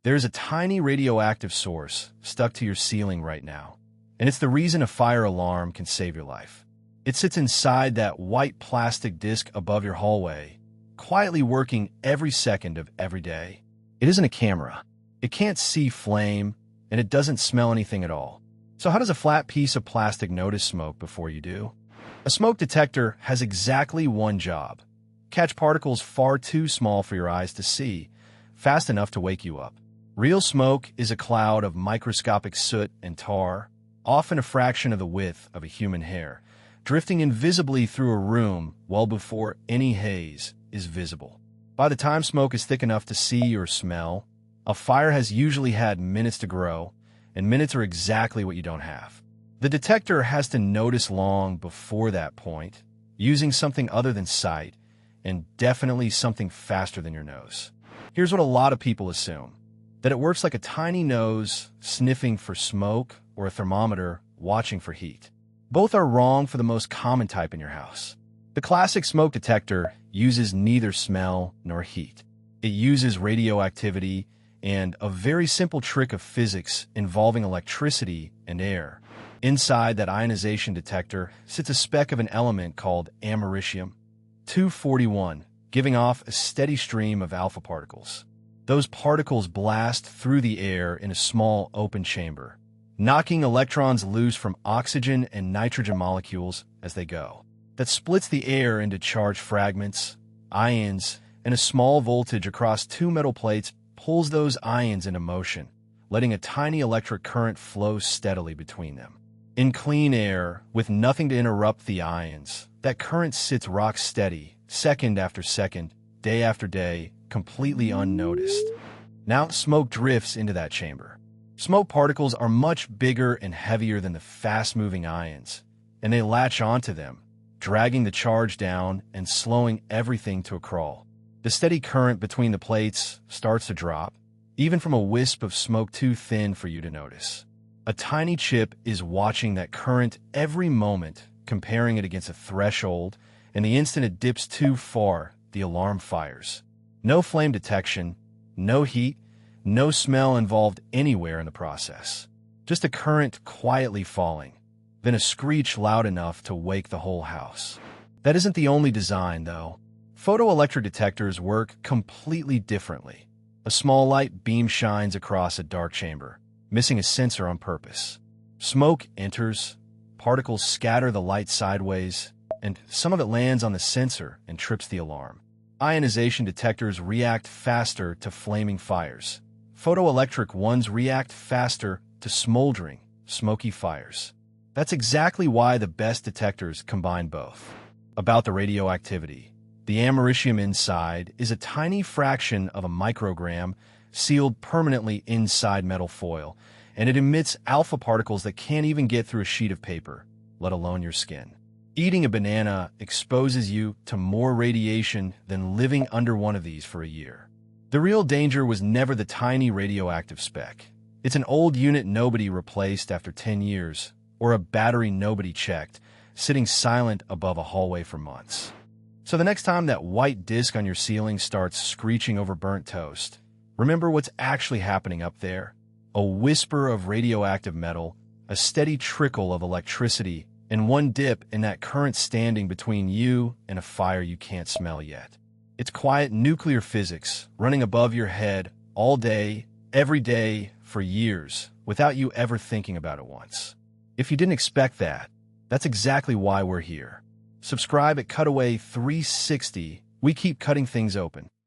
There's a tiny radioactive source stuck to your ceiling right now, and it's the reason a fire alarm can save your life. It sits inside that white plastic disc above your hallway, quietly working every second of every day. It isn't a camera. It can't see flame, and it doesn't smell anything at all. So how does a flat piece of plastic notice smoke before you do? A smoke detector has exactly one job: catch particles far too small for your eyes to see, fast enough to wake you up. Real smoke is a cloud of microscopic soot and tar, often a fraction of the width of a human hair, drifting invisibly through a room well before any haze is visible. By the time smoke is thick enough to see or smell, a fire has usually had minutes to grow, and minutes are exactly what you don't have. The detector has to notice long before that point, using something other than sight, and definitely something faster than your nose. Here's what a lot of people assume: that it works like a tiny nose sniffing for smoke or a thermometer watching for heat. Both are wrong for the most common type in your house. The classic smoke detector uses neither smell nor heat. It uses radioactivity and a very simple trick of physics involving electricity and air. Inside that ionization detector sits a speck of an element called americium 241, giving off a steady stream of alpha particles. Those particles blast through the air in a small open chamber, knocking electrons loose from oxygen and nitrogen molecules as they go. That splits the air into charged fragments, ions, and a small voltage across two metal plates pulls those ions into motion, letting a tiny electric current flow steadily between them. In clean air, with nothing to interrupt the ions, that current sits rock steady, second after second, day after day, completely unnoticed. Now smoke drifts into that chamber. Smoke particles are much bigger and heavier than the fast-moving ions, and they latch onto them, dragging the charge down and slowing everything to a crawl. The steady current between the plates starts to drop, even from a wisp of smoke too thin for you to notice. A tiny chip is watching that current every moment, comparing it against a threshold, and the instant it dips too far, the alarm fires. No flame detection, no heat, no smell involved anywhere in the process. Just a current quietly falling, then a screech loud enough to wake the whole house. That isn't the only design, though. Photoelectric detectors work completely differently. A small light beam shines across a dark chamber, missing a sensor on purpose. Smoke enters, particles scatter the light sideways, and some of it lands on the sensor and trips the alarm. Ionization detectors react faster to flaming fires. Photoelectric ones react faster to smoldering, smoky fires. That's exactly why the best detectors combine both. About the radioactivity, the americium inside is a tiny fraction of a microgram sealed permanently inside metal foil, and it emits alpha particles that can't even get through a sheet of paper, let alone your skin. Eating a banana exposes you to more radiation than living under one of these for a year. The real danger was never the tiny radioactive speck. It's an old unit nobody replaced after 10 years, or a battery nobody checked, sitting silent above a hallway for months. So the next time that white disc on your ceiling starts screeching over burnt toast, remember what's actually happening up there. A whisper of radioactive metal, a steady trickle of electricity, and one dip in that current standing between you and a fire you can't smell yet. It's quiet nuclear physics running above your head all day, every day, for years, without you ever thinking about it once. If you didn't expect that, that's exactly why we're here. Subscribe at Cutaway 360. We keep cutting things open.